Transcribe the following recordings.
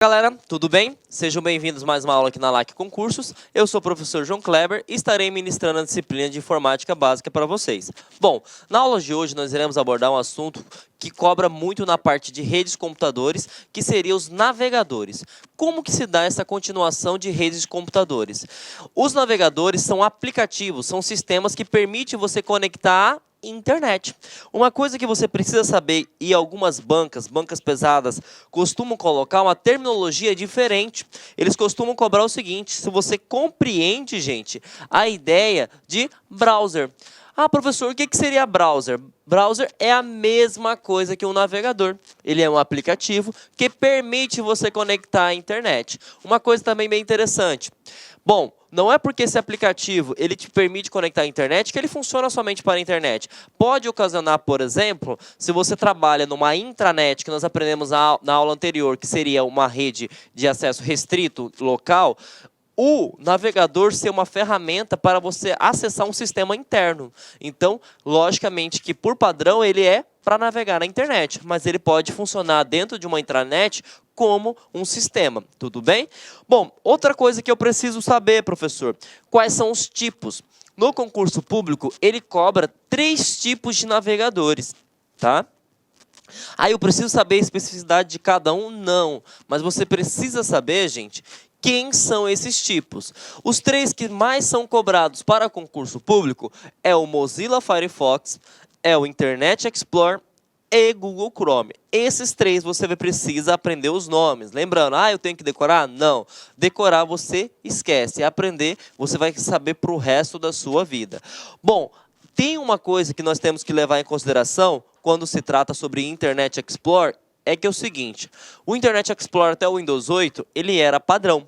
Galera, tudo bem? Sejam bem-vindos a mais uma aula aqui na LAC Concursos. Eu sou o professor João Kleber e estarei ministrando a disciplina de Informática Básica para vocês. Bom, na aula de hoje nós iremos abordar um assunto que cobra muito na parte de redes de computadores, que seria os navegadores. Como que se dá essa continuação de redes de computadores? Os navegadores são aplicativos, são sistemas que permitem você conectar a internet. Uma coisa que você precisa saber, e algumas bancas pesadas, costumam colocar uma terminologia diferente. Eles costumam cobrar o seguinte: se você compreende, gente, a ideia de browser. Ah, professor, o que seria browser? Browser é a mesma coisa que um navegador. Ele é um aplicativo que permite você conectar à internet. Uma coisa também bem interessante. Bom, não é porque esse aplicativo ele te permite conectar à internet que ele funciona somente para a internet. Pode ocasionar, por exemplo, se você trabalha numa intranet, que nós aprendemos na aula anterior, que seria uma rede de acesso restrito local, o navegador ser uma ferramenta para você acessar um sistema interno. Então, logicamente que por padrão ele é para navegar na internet, mas ele pode funcionar dentro de uma intranet como um sistema, tudo bem? Bom, outra coisa que eu preciso saber, professor, quais são os tipos? No concurso público, ele cobra 3 tipos de navegadores, tá? Aí eu preciso saber a especificidade de cada um? Não, mas você precisa saber, gente, quem são esses tipos. Os 3 que mais são cobrados para concurso público é o Mozilla Firefox, é o Internet Explorer e Google Chrome. Esses 3 você precisa aprender os nomes. Lembrando, eu tenho que decorar? Não. Decorar você esquece. Aprender você vai saber para o resto da sua vida. Bom, tem uma coisa que nós temos que levar em consideração quando se trata sobre Internet Explorer, é que é o seguinte: o Internet Explorer até o Windows 8, ele era padrão.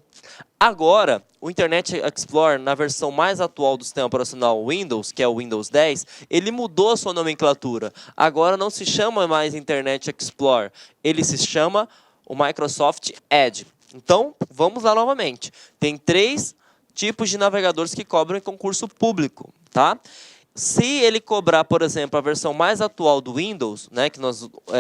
Agora, o Internet Explorer, na versão mais atual do sistema operacional Windows, que é o Windows 10, ele mudou a sua nomenclatura. Agora não se chama mais Internet Explorer, ele se chama o Microsoft Edge. Então, vamos lá novamente. Tem 3 tipos de navegadores que cobram em concurso público, tá? Se ele cobrar, por exemplo, a versão mais atual do Windows, né, que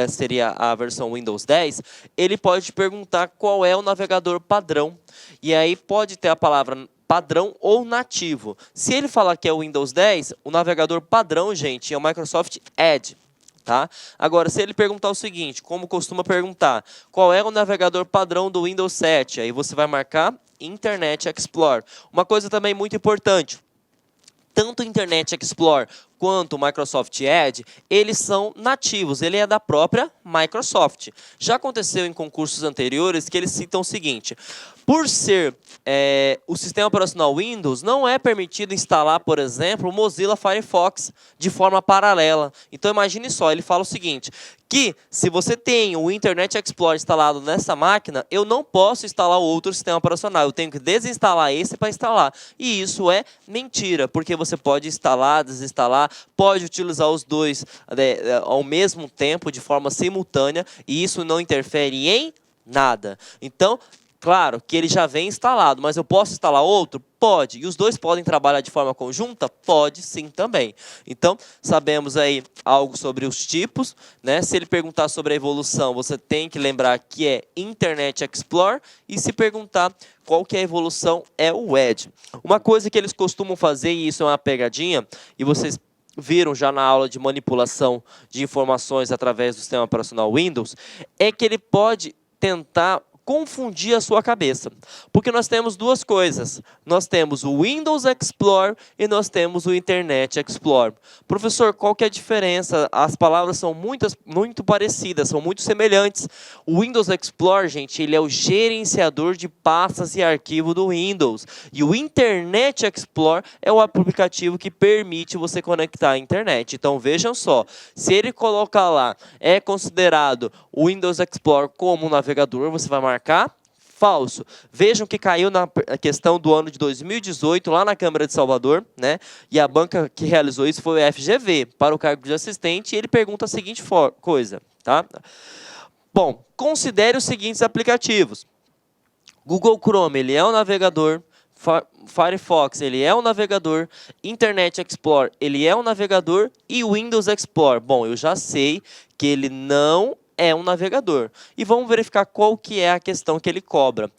seria a versão Windows 10, ele pode te perguntar qual é o navegador padrão. E aí pode ter a palavra padrão ou nativo. Se ele falar que é o Windows 10, o navegador padrão, gente, é o Microsoft Edge. Tá? Agora, se ele perguntar o seguinte, como costuma perguntar, qual é o navegador padrão do Windows 7? Aí você vai marcar Internet Explorer. Uma coisa também muito importante: tanto o Internet Explorer quanto o Microsoft Edge, eles são nativos, ele é da própria Microsoft. Já aconteceu em concursos anteriores que eles citam o seguinte: por ser o sistema operacional Windows, não é permitido instalar, por exemplo, o Mozilla Firefox de forma paralela. Então imagine só, ele fala o seguinte, que se você tem o Internet Explorer instalado nessa máquina, eu não posso instalar outro sistema operacional, eu tenho que desinstalar esse para instalar. E isso é mentira, porque você pode instalar, desinstalar, pode utilizar os dois ao mesmo tempo, de forma simultânea, e isso não interfere em nada. Então, claro que ele já vem instalado, mas eu posso instalar outro? Pode. E os dois podem trabalhar de forma conjunta? Pode sim também. Então, sabemos aí algo sobre os tipos, né? Se ele perguntar sobre a evolução, você tem que lembrar que é Internet Explorer, e se perguntar qual que é a evolução, é o Edge. Uma coisa que eles costumam fazer, e isso é uma pegadinha, e vocês viram já na aula de manipulação de informações através do sistema operacional Windows, é que ele pode tentar confundir a sua cabeça. Porque nós temos 2 coisas. Nós temos o Windows Explorer e nós temos o Internet Explorer. Professor, qual que é a diferença? As palavras são muito parecidas, são muito semelhantes. O Windows Explorer, gente, ele é o gerenciador de pastas e arquivo do Windows. E o Internet Explorer é o aplicativo que permite você conectar à internet. Então, vejam só, se ele colocar lá, é considerado o Windows Explorer como um navegador, você vai marcar falso. Vejam que caiu na questão do ano de 2018, lá na Câmara de Salvador, né? E a banca que realizou isso foi o FGV, para o cargo de assistente, e ele pergunta a seguinte coisa, tá? Bom, considere os seguintes aplicativos. Google Chrome, ele é um navegador. Firefox, ele é um navegador. Internet Explorer, ele é um navegador. E Windows Explorer, bom, eu já sei que ele não é um navegador. E vamos verificar qual que é a questão que ele cobra.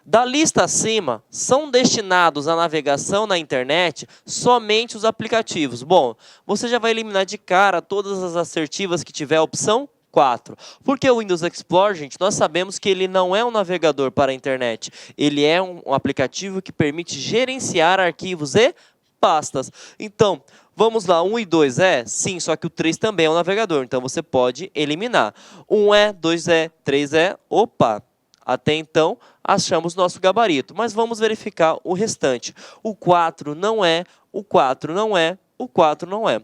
Da lista acima, são destinados à navegação na internet somente os aplicativos. Bom, você já vai eliminar de cara todas as assertivas que tiver a opção 4. Porque o Windows Explorer, gente, nós sabemos que ele não é um navegador para a internet. Ele é um aplicativo que permite gerenciar arquivos e pastas. Então, vamos lá, 1 e 2 é? Sim, só que o 3 também é um navegador, então você pode eliminar. 1 é, 2 é, 3 é, opa! Até então, achamos nosso gabarito, mas vamos verificar o restante. O 4 não é, o 4 não é, o 4 não é.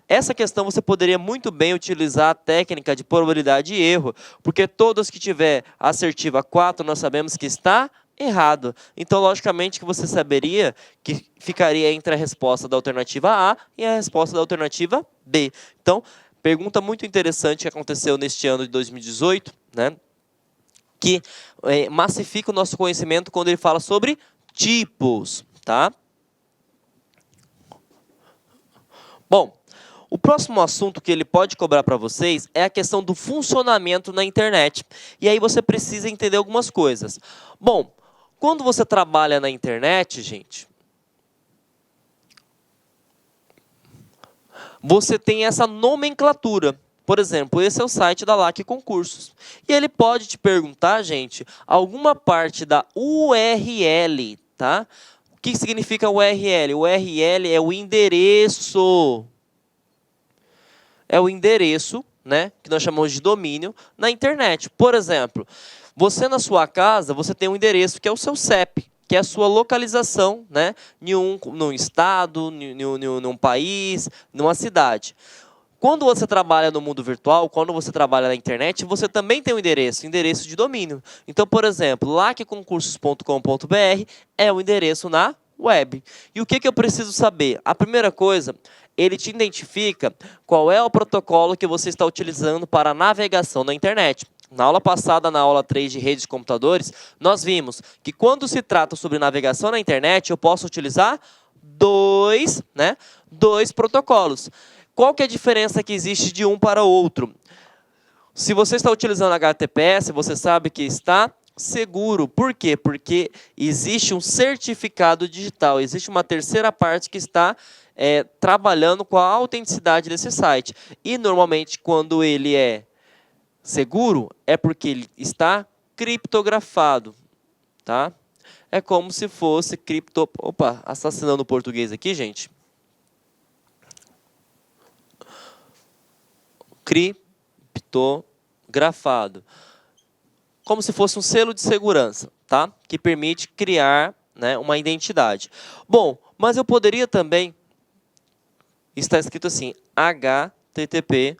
Essa questão você poderia muito bem utilizar a técnica de probabilidade e erro, porque todas que tiver assertiva 4, nós sabemos que está errado. Então, logicamente, que você saberia que ficaria entre a resposta da alternativa A e a resposta da alternativa B. Então, pergunta muito interessante que aconteceu neste ano de 2018, né? Que massifica o nosso conhecimento quando ele fala sobre tipos, tá? Bom, o próximo assunto que ele pode cobrar para vocês é a questão do funcionamento na internet. E aí você precisa entender algumas coisas. Bom, quando você trabalha na internet, gente, você tem essa nomenclatura. Por exemplo, esse é o site da LAC Concursos. E ele pode te perguntar, gente, alguma parte da URL, tá? O que significa URL? O URL é o endereço. É o endereço, né, que nós chamamos de domínio, na internet. Por exemplo, você na sua casa, você tem um endereço que é o seu CEP, que é a sua localização, né, num estado, num país, numa cidade. Quando você trabalha no mundo virtual, quando você trabalha na internet, você também tem um endereço de domínio. Então, por exemplo, lacconcursos.com.br é o endereço na web. E o que eu preciso saber? A primeira coisa, ele te identifica qual é o protocolo que você está utilizando para a navegação na internet. Na aula passada, na aula 3 de redes de computadores, nós vimos que quando se trata sobre navegação na internet, eu posso utilizar dois protocolos. Qual que é a diferença que existe de um para o outro? Se você está utilizando HTTPS, você sabe que está seguro. Por quê? Porque existe um certificado digital, existe uma terceira parte que está trabalhando com a autenticidade desse site. E, normalmente, quando ele é seguro, é porque ele está criptografado. Tá? É como se fosse Opa, assassinando o português aqui, gente. Criptografado. Como se fosse um selo de segurança, tá? Que permite criar, né, uma identidade. Bom, mas eu poderia também, está escrito assim, http://.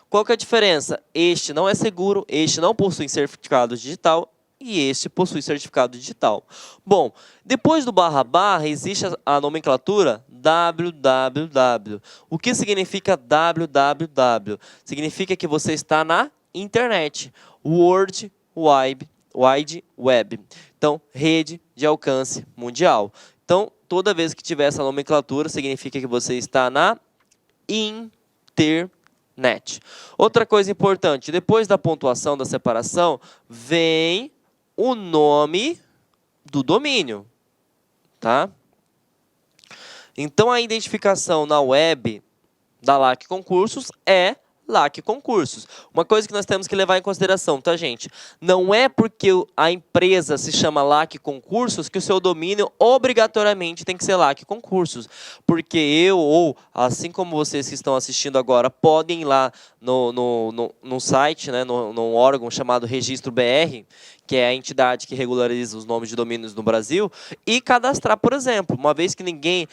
Qual que é a diferença? Este não é seguro, este não possui certificado digital e este possui certificado digital. Bom, depois do // existe a nomenclatura www. O que significa www? Significa que você está na internet. World Wide Web. Então, rede de alcance mundial. Então, toda vez que tiver essa nomenclatura, significa que você está na internet. Outra coisa importante, depois da pontuação da separação, vem o nome do domínio, tá? Então, a identificação na web da LAC Concursos é LAC Concursos. Uma coisa que nós temos que levar em consideração, tá, gente? Não é porque a empresa se chama LAC Concursos que o seu domínio obrigatoriamente tem que ser LAC Concursos. Porque eu, ou assim como vocês que estão assistindo agora, podem ir lá no site, né, num órgão chamado Registro BR, que é a entidade que regulariza os nomes de domínios no Brasil, e cadastrar, por exemplo, uma vez que ninguém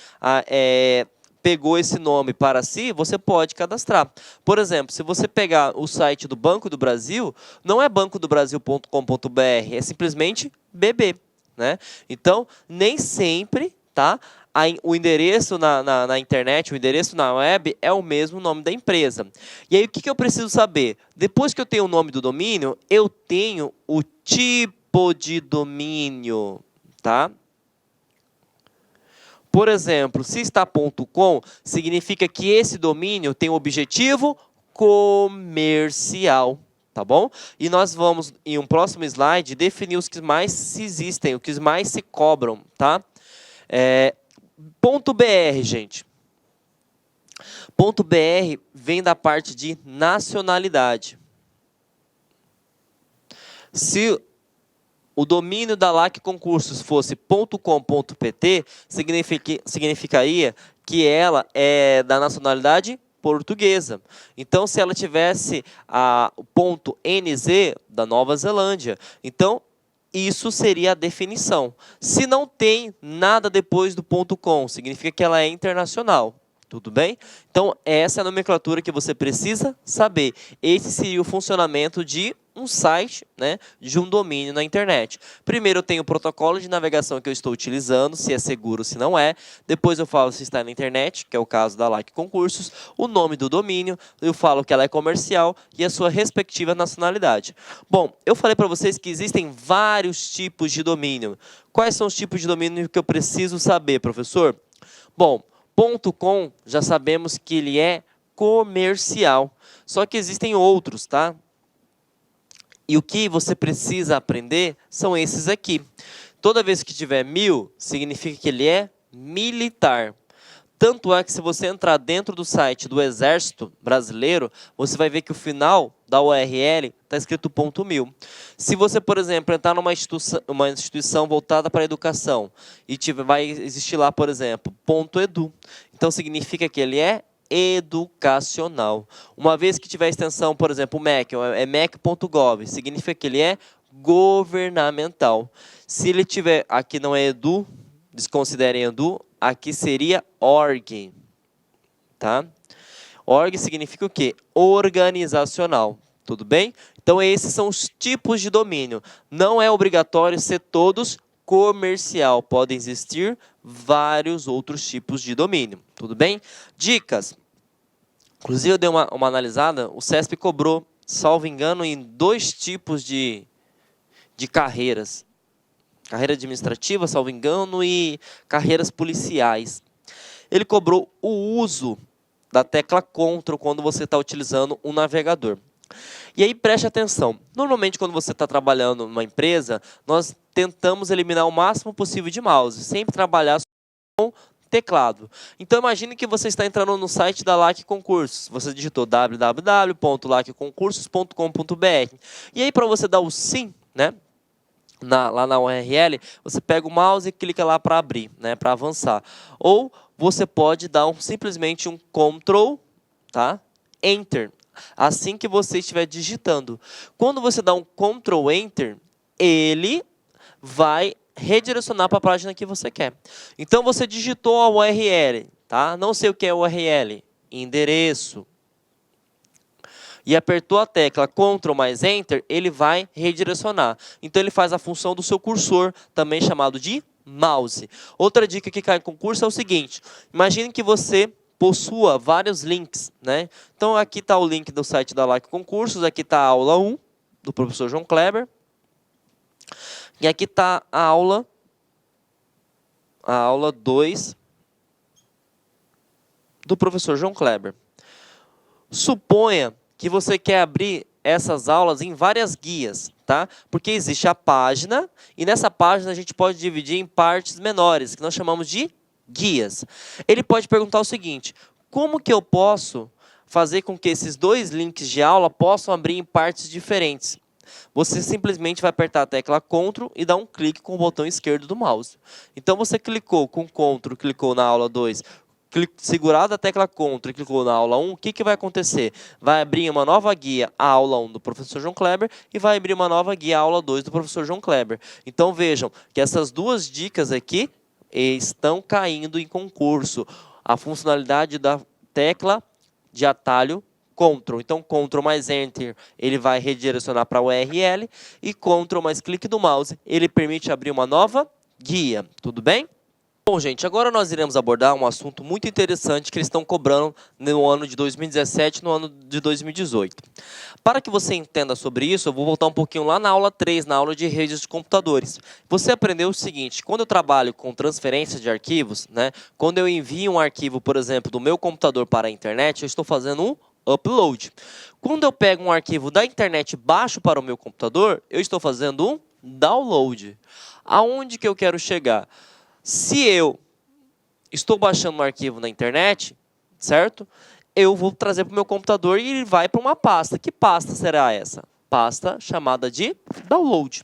pegou esse nome para si, você pode cadastrar. Por exemplo, se você pegar o site do Banco do Brasil, não é bancodobrasil.com.br, é simplesmente BB. Né? Então, nem sempre, tá, o endereço na internet, o endereço na web é o mesmo nome da empresa. E aí, o que eu preciso saber? Depois que eu tenho o nome do domínio, eu tenho o tipo de domínio. Tá? Por exemplo, se está .com, significa que esse domínio tem o objetivo comercial, tá bom? E nós vamos, em um próximo slide, definir os que mais se existem, os que mais se cobram, tá? Ponto .br, gente. Ponto .br vem da parte de nacionalidade. Se o domínio da LAC Concursos fosse .com.pt, significaria que ela é da nacionalidade portuguesa. Então, se ela tivesse o ponto .nz, da Nova Zelândia, então isso seria a definição. Se não tem nada depois do .com, significa que ela é internacional. Tudo bem? Então, essa é a nomenclatura que você precisa saber. Esse seria o funcionamento de um site, né, de um domínio na internet. Primeiro eu tenho o protocolo de navegação que eu estou utilizando, se é seguro, se não é. Depois eu falo se está na internet, que é o caso da LAC Concursos, o nome do domínio, eu falo que ela é comercial e a sua respectiva nacionalidade. Bom, eu falei para vocês que existem vários tipos de domínio. Quais são os tipos de domínio que eu preciso saber, professor? Bom, .com, já sabemos que ele é comercial. Só que existem outros, tá? E o que você precisa aprender são esses aqui. Toda vez que tiver 1000, significa que ele é militar. Tanto é que se você entrar dentro do site do Exército Brasileiro, você vai ver que o final da URL está escrito .1000. Se você, por exemplo, entrar numa instituição voltada para a educação e vai existir lá, por exemplo, .edu, então significa que ele é educacional. Uma vez que tiver extensão, por exemplo, o MEC, é mec.gov, significa que ele é governamental. Se ele tiver, aqui não é edu, desconsiderem edu, aqui seria org, tá? Org significa o quê? Organizacional, tudo bem? Então esses são os tipos de domínio. Não é obrigatório ser todos comercial, podem existir vários outros tipos de domínio, tudo bem? Dicas. Inclusive eu dei uma analisada, o CESP cobrou, salvo engano, em 2 tipos de carreiras. Carreira administrativa, salvo engano, e carreiras policiais. Ele cobrou o uso da tecla Ctrl quando você está utilizando um navegador. E aí preste atenção, normalmente quando você está trabalhando numa empresa, nós tentamos eliminar o máximo possível de mouse, sempre trabalhar com teclado. Então imagine que você está entrando no site da LAC Concursos, você digitou www.lacconcursos.com.br e aí para você dar o sim, né? Lá na URL, você pega o mouse e clica lá para abrir, né, para avançar. Ou você pode dar simplesmente um Ctrl, tá? Enter, assim que você estiver digitando. Quando você dá um Ctrl Enter, ele vai redirecionar para a página que você quer. Então você digitou a URL, tá? Não sei o que é URL, endereço. E apertou a tecla Ctrl mais Enter, ele vai redirecionar. Então ele faz a função do seu cursor, também chamado de mouse. Outra dica que cai em concurso é o seguinte, imagine que você possua vários links, né? Então aqui está o link do site da LAC Concursos, aqui está a aula 1, do professor João Kleber. E aqui está a aula 2, do professor João Kleber. Suponha que você quer abrir essas aulas em várias guias, tá? Porque existe a página, e nessa página a gente pode dividir em partes menores, que nós chamamos de guias. Ele pode perguntar o seguinte, como que eu posso fazer com que esses 2 links de aula possam abrir em partes diferentes? Você simplesmente vai apertar a tecla Ctrl e dar um clique com o botão esquerdo do mouse. Então você clicou com Ctrl, clicou na aula 2, segurado a tecla Ctrl e clicou na aula 1, o que vai acontecer? Vai abrir uma nova guia, a aula 1 do professor João Kleber, e vai abrir uma nova guia, a aula 2 do professor João Kleber. Então vejam que essas 2 dicas aqui estão caindo em concurso. A funcionalidade da tecla de atalho Ctrl. Então Ctrl mais Enter, ele vai redirecionar para a URL, e Ctrl mais clique do mouse, ele permite abrir uma nova guia. Tudo bem? Bom, gente, agora nós iremos abordar um assunto muito interessante que eles estão cobrando no ano de 2017 e no ano de 2018. Para que você entenda sobre isso, eu vou voltar um pouquinho lá na aula 3, na aula de redes de computadores. Você aprendeu o seguinte, quando eu trabalho com transferência de arquivos, né, quando eu envio um arquivo, por exemplo, do meu computador para a internet, eu estou fazendo um upload. Quando eu pego um arquivo da internet e baixo para o meu computador, eu estou fazendo um download. Aonde que eu quero chegar? Se eu estou baixando um arquivo na internet, certo? Eu vou trazer para o meu computador e ele vai para uma pasta. Que pasta será essa? Pasta chamada de download.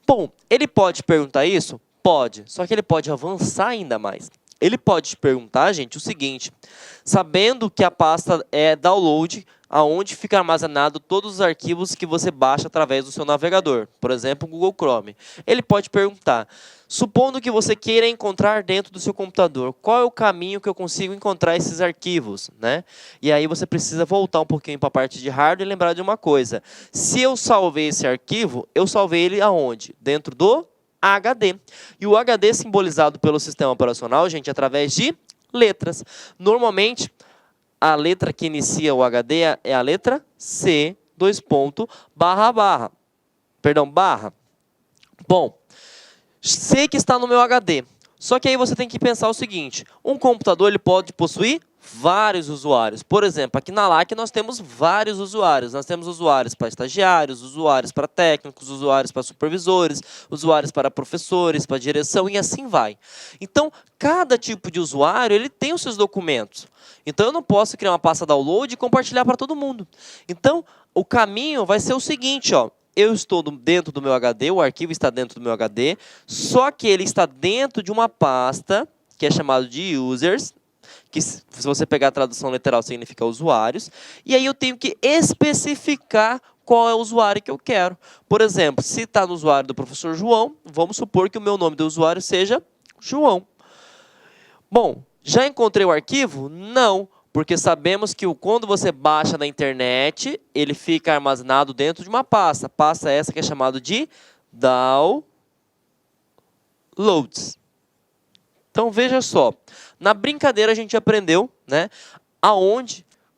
Bom, ele pode perguntar isso? Pode, só que ele pode avançar ainda mais. Ele pode te perguntar, gente, o seguinte, sabendo que a pasta é download, aonde fica armazenado todos os arquivos que você baixa através do seu navegador, por exemplo, o Google Chrome. Ele pode perguntar, supondo que você queira encontrar dentro do seu computador, qual é o caminho que eu consigo encontrar esses arquivos, né? E aí você precisa voltar um pouquinho para a parte de hardware e lembrar de uma coisa. Se eu salvei esse arquivo, eu salvei ele aonde? Dentro do HD. E o HD é simbolizado pelo sistema operacional, gente, através de letras. Normalmente, a letra que inicia o HD é a letra C, barra. Bom, sei que está no meu HD. Só que aí você tem que pensar o seguinte, um computador ele pode possuir vários usuários. Por exemplo, aqui na LAC nós temos vários usuários. Nós temos usuários para estagiários, usuários para técnicos, usuários para supervisores, usuários para professores, para direção e assim vai. Então, cada tipo de usuário ele tem os seus documentos. Então, eu não posso criar uma pasta download e compartilhar para todo mundo. Então, o caminho vai ser o seguinte, ó. Eu estou dentro do meu HD, o arquivo está dentro do meu HD, só que ele está dentro de uma pasta que é chamada de users, que se você pegar a tradução literal significa usuários, e aí eu tenho que especificar qual é o usuário que eu quero. Por exemplo, se está no usuário do professor João, vamos supor que o meu nome do usuário seja João. Bom, já encontrei o arquivo? Não, porque sabemos que quando você baixa na internet, ele fica armazenado dentro de uma pasta. Pasta essa que é chamada de downloads. Então, veja só, na brincadeira a gente aprendeu, né,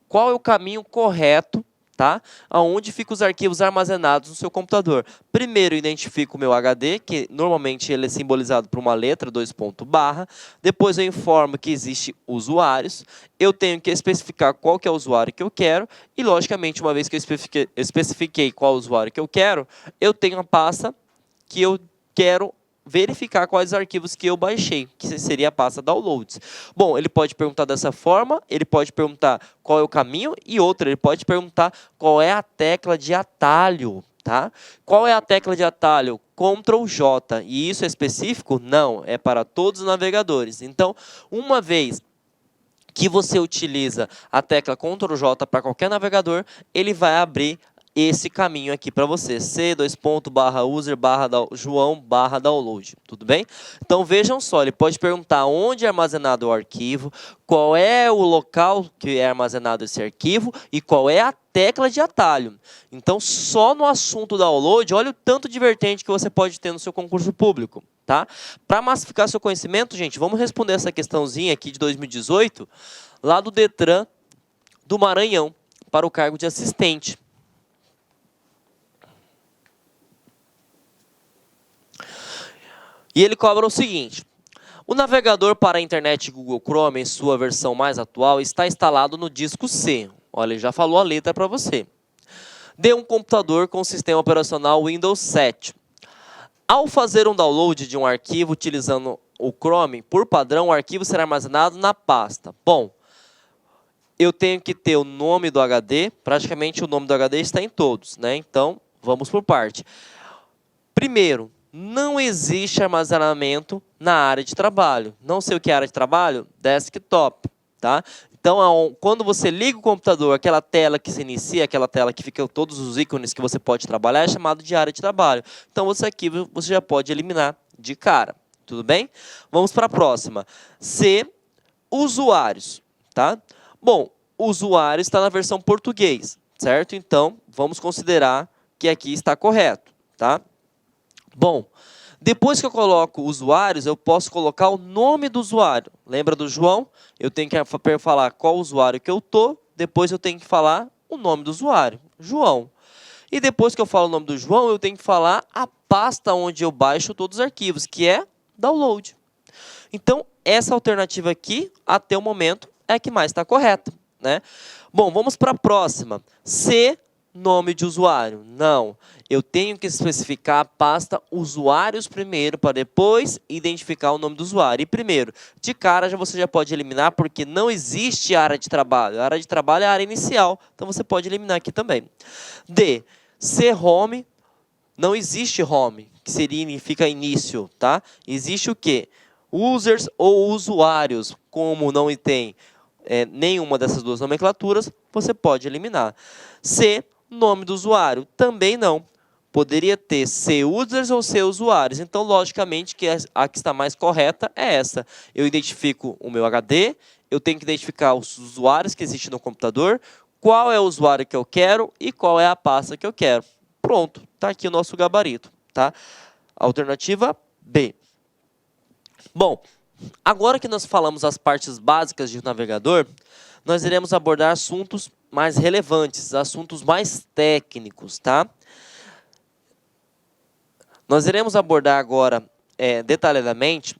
qual é o caminho correto, tá? Aonde ficam os arquivos armazenados no seu computador. Primeiro, identifico o meu HD, que normalmente ele é simbolizado por uma letra, barra. Depois eu informo que existe usuários. Eu tenho que especificar qual que é o usuário que eu quero. E, logicamente, uma vez que eu especifiquei qual usuário que eu quero, eu tenho a pasta que eu quero verificar quais arquivos que eu baixei, que seria a pasta downloads. Bom, ele pode perguntar dessa forma, ele pode perguntar qual é o caminho e outra, ele pode perguntar qual é a tecla de atalho, tá? Qual é a tecla de atalho? Ctrl J. E isso é específico? Não, é para todos os navegadores. Então, uma vez que você utiliza a tecla Ctrl J para qualquer navegador, ele vai abrir esse caminho aqui para você, c:/user/joão/download, tudo bem? Então vejam só, ele pode perguntar onde é armazenado o arquivo, qual é o local que é armazenado esse arquivo e qual é a tecla de atalho. Então só no assunto download, olha o tanto de vertente que você pode ter no seu concurso público, tá? Para massificar seu conhecimento, gente, vamos responder essa questãozinha aqui de 2018, lá do Detran do Maranhão, para o cargo de assistente. E ele cobra o seguinte, o navegador para a internet Google Chrome, em sua versão mais atual, está instalado no disco C. Olha, ele já falou a letra para você. De um computador com sistema operacional Windows 7. Ao fazer um download de um arquivo utilizando o Chrome, por padrão, o arquivo será armazenado na pasta. Bom, eu tenho que ter o nome do HD, praticamente o nome do HD está em todos, né? Então, vamos por parte. Primeiro, não existe armazenamento na área de trabalho. Não sei o que é área de trabalho? Desktop, tá? Então, quando você liga o computador, aquela tela que se inicia, aquela tela que fica todos os ícones que você pode trabalhar, é chamado de área de trabalho. Então, você já pode eliminar de cara, tudo bem? Vamos para a próxima. C, usuários, tá? Bom, usuário está na versão português, certo? Então, vamos considerar que aqui está correto, tá? Bom, depois que eu coloco usuários, eu posso colocar o nome do usuário. Lembra do João? Eu tenho que falar qual usuário que eu estou, depois eu tenho que falar o nome do usuário, João. E depois que eu falo o nome do João, eu tenho que falar a pasta onde eu baixo todos os arquivos, que é download. Então, essa alternativa aqui, até o momento, é a que mais está correta. né? Bom, vamos para a próxima. C, nome de usuário. Não, eu tenho que especificar a pasta usuários primeiro, para depois identificar o nome do usuário. E primeiro, de cara você já pode eliminar, porque não existe área de trabalho. A área de trabalho é a área inicial, então você pode eliminar aqui também. D, C, home. Não existe home, que significa início, tá? Existe o quê? Users ou usuários. Como não tem nenhuma dessas duas nomenclaturas, você pode eliminar. C, nome do usuário. Também não. Poderia ter C users ou C usuários. Então, logicamente, que a que está mais correta é essa. Eu identifico o meu HD, eu tenho que identificar os usuários que existem no computador, qual é o usuário que eu quero e qual é a pasta que eu quero. Pronto, está aqui o nosso gabarito. Tá? Alternativa B. Bom, agora que nós falamos as partes básicas de navegador, nós iremos abordar assuntos mais relevantes, assuntos mais técnicos, tá? Nós iremos abordar agora, detalhadamente,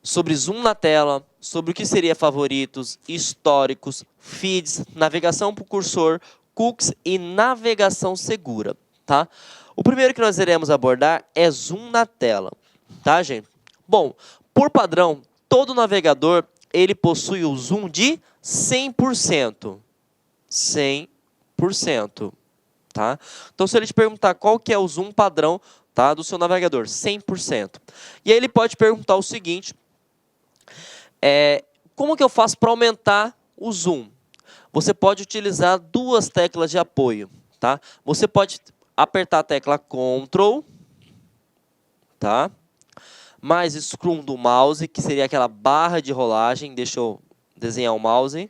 sobre zoom na tela, sobre o que seria favoritos, históricos, feeds, navegação por cursor, cookies e navegação segura, tá? O primeiro que nós iremos abordar é zoom na tela, tá, gente? Bom, por padrão, todo navegador ele possui o zoom de 100%. 100%. Tá? Então, se ele te perguntar qual que é o zoom padrão, tá, do seu navegador, 100%. E aí ele pode perguntar o seguinte, como que eu faço para aumentar o zoom? Você pode utilizar duas teclas de apoio. Tá? Você pode apertar a tecla Ctrl, tá? Mais scroll do mouse, que seria aquela barra de rolagem. Deixa eu desenhar o mouse.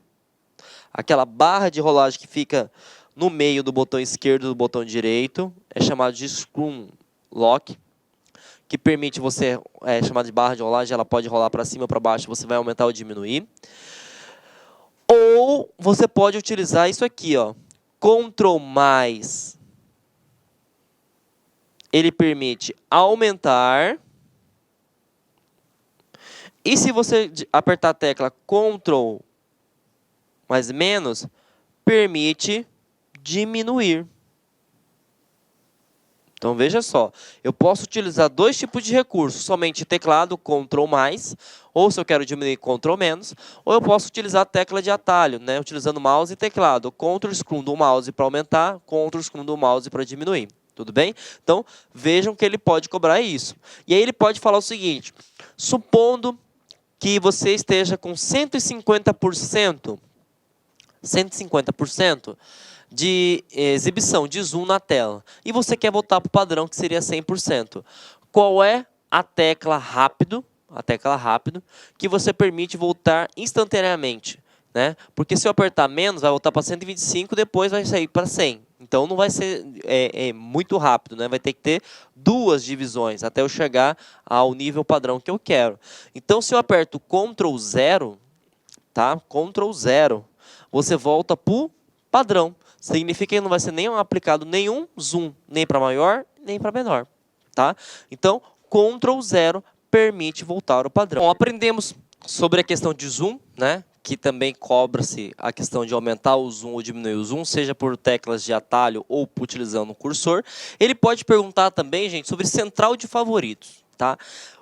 Aquela barra de rolagem que fica no meio do botão esquerdo e do botão direito. É chamado de scroll lock, que permite você, chamado de barra de rolagem, ela pode rolar para cima ou para baixo, você vai aumentar ou diminuir. Ou você pode utilizar isso aqui, ó, Ctrl mais. Ele permite aumentar. E se você apertar a tecla Ctrl mais menos, permite diminuir. Então, veja só, eu posso utilizar dois tipos de recursos, somente teclado, Ctrl+, ou se eu quero diminuir, Ctrl-, ou eu posso utilizar a tecla de atalho, né, utilizando mouse e teclado, Ctrl scroll do mouse para aumentar, Ctrl scroll do mouse para diminuir. Tudo bem? Então, vejam que ele pode cobrar isso. E aí ele pode falar o seguinte, supondo que você esteja com 150% de exibição, de zoom na tela, e você quer voltar para o padrão, que seria 100%. Qual é a tecla rápido, que você permite voltar instantaneamente? Né? Porque se eu apertar menos, vai voltar para 125, depois vai sair para 100. Então, não vai ser muito rápido, né? Vai ter que ter duas divisões, até eu chegar ao nível padrão que eu quero. Então, se eu aperto Ctrl 0, tá? Ctrl 0, você volta para o padrão. Significa que não vai ser aplicado nenhum zoom, nem para maior, nem para menor. Tá? Então, Ctrl 0 permite voltar ao padrão. Bom, aprendemos sobre a questão de zoom, né? Que também cobra-se a questão de aumentar o zoom ou diminuir o zoom, seja por teclas de atalho ou utilizando o cursor. Ele pode perguntar também, gente, sobre central de favoritos. Tá?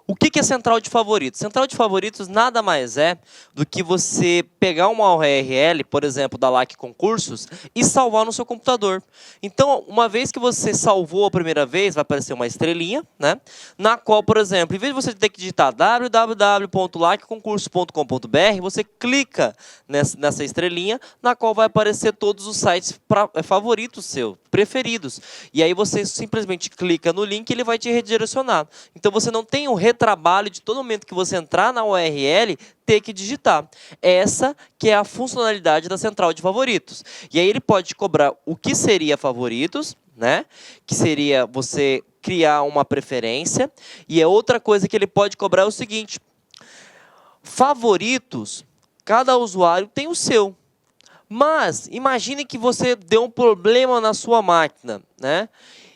O que é central de favoritos? Central de favoritos nada mais é do que você pegar uma URL, por exemplo, da LAC Concursos, e salvar no seu computador. Então, uma vez que você salvou a primeira vez, vai aparecer uma estrelinha, né? Na qual, por exemplo, em vez de você ter que digitar www.lacconcursos.com.br, você clica nessa estrelinha, na qual vai aparecer todos os sites favoritos seus, preferidos. E aí você simplesmente clica no link e ele vai te redirecionar. Então, você não tem o retrabalho de todo momento que você entrar na URL, ter que digitar. Essa que é a funcionalidade da central de favoritos. E aí ele pode cobrar o que seria favoritos, né? Que seria você criar uma preferência. E a outra coisa que ele pode cobrar é o seguinte. Favoritos, cada usuário tem o seu. Mas imagine que você deu um problema na sua máquina, né?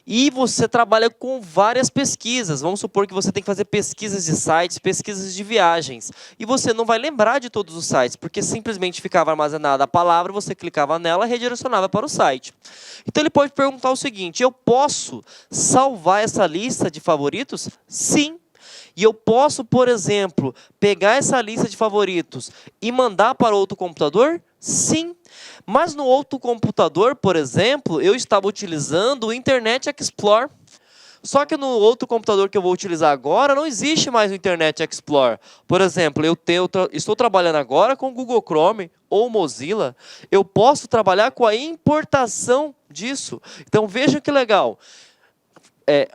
E você trabalha com várias pesquisas. Vamos supor que você tem que fazer pesquisas de sites, pesquisas de viagens. E você não vai lembrar de todos os sites, porque simplesmente ficava armazenada a palavra, você clicava nela e redirecionava para o site. Então ele pode perguntar o seguinte: eu posso salvar essa lista de favoritos? Sim. E eu posso, por exemplo, pegar essa lista de favoritos e mandar para outro computador? Sim. Mas no outro computador, por exemplo, eu estava utilizando o Internet Explorer. Só que no outro computador que eu vou utilizar agora, não existe mais o Internet Explorer. Por exemplo, estou trabalhando agora com o Google Chrome ou Mozilla. Eu posso trabalhar com a importação disso. Então vejam que legal.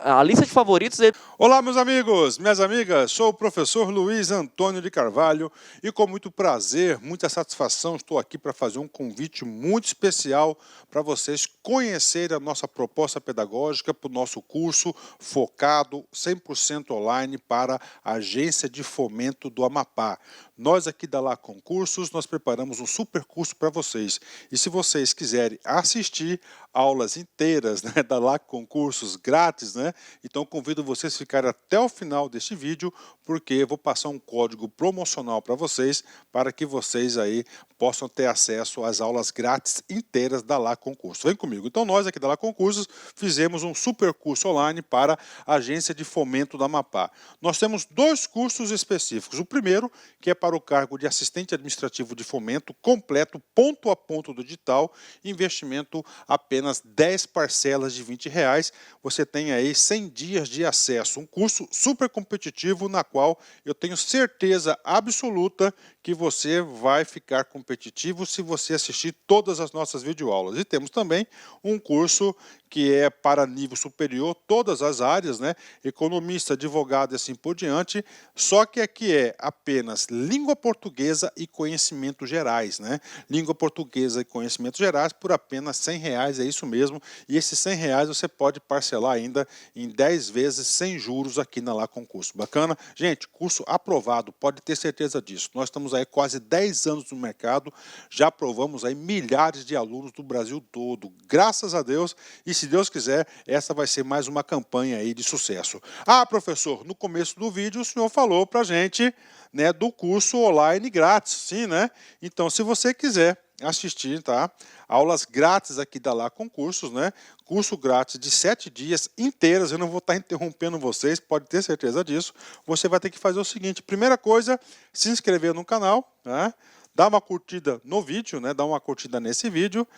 A lista de favoritos... Olá, meus amigos, minhas amigas, sou o professor Luiz Antônio de Carvalho e com muito prazer, muita satisfação, estou aqui para fazer um convite muito especial para vocês conhecerem a nossa proposta pedagógica para o nosso curso focado 100% online para a Agência de Fomento do Amapá. Nós aqui da Lá Concursos, nós preparamos um super curso para vocês. E se vocês quiserem assistir aulas inteiras, né, da Lá Concursos grátis, né, então convido vocês a ficarem até o final deste vídeo, porque eu vou passar um código promocional para vocês, para que vocês aí possam ter acesso às aulas grátis inteiras da Lá Concursos. Vem comigo. Então nós aqui da Lá Concursos fizemos um super curso online para a Agência de Fomento do Amapá. Nós temos 2 cursos específicos. O primeiro, que é para o cargo de assistente administrativo de fomento, completo, ponto a ponto do digital, investimento apenas 10 parcelas de R$20. Você tem aí 100 dias de acesso, um curso super competitivo na qual eu tenho certeza absoluta que você vai ficar competitivo se você assistir todas as nossas videoaulas. E temos também um curso que é para nível superior, todas as áreas, né? Economista, advogado e assim por diante, só que aqui é apenas língua portuguesa e conhecimentos gerais, né? Língua portuguesa e conhecimentos gerais por apenas R$100, é isso mesmo, e esses R$100 você pode parcelar ainda em 10 vezes sem juros aqui na Lá Concurso. Bacana? Gente, curso aprovado, pode ter certeza disso. Nós estamos aí quase 10 anos no mercado, já aprovamos aí milhares de alunos do Brasil todo, graças a Deus, e se Deus quiser, essa vai ser mais uma campanha aí de sucesso. Ah, professor, no começo do vídeo o senhor falou pra gente, né, do curso online grátis, sim, né? Então, se você quiser assistir, tá? Aulas grátis aqui da Lá Concursos, né? Curso grátis de 7 dias inteiras, eu não vou estar interrompendo vocês, pode ter certeza disso. Você vai ter que fazer o seguinte: primeira coisa, se inscrever no canal, né? Dar uma curtida no vídeo, né? Dar uma curtida nesse vídeo,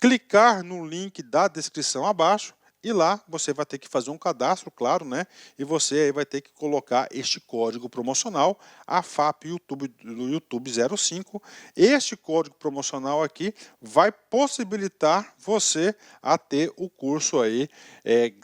clicar no link da descrição abaixo, e lá você vai ter que fazer um cadastro, claro, né? E você aí vai ter que colocar este código promocional, AFAP YouTube, do YouTube 05. Este código promocional aqui vai possibilitar você a ter o curso aí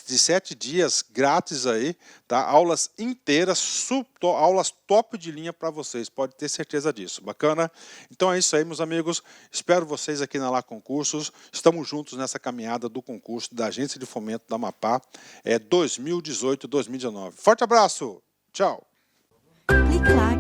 de 7 dias grátis aí, tá? Aulas inteiras, aulas top de linha para vocês, pode ter certeza disso. Bacana? Então é isso aí, meus amigos. Espero vocês aqui na Lá Concursos. Estamos juntos nessa caminhada do concurso da Agência de Fomento do Amapá 2018-2019. Forte abraço! Tchau! Clique lá.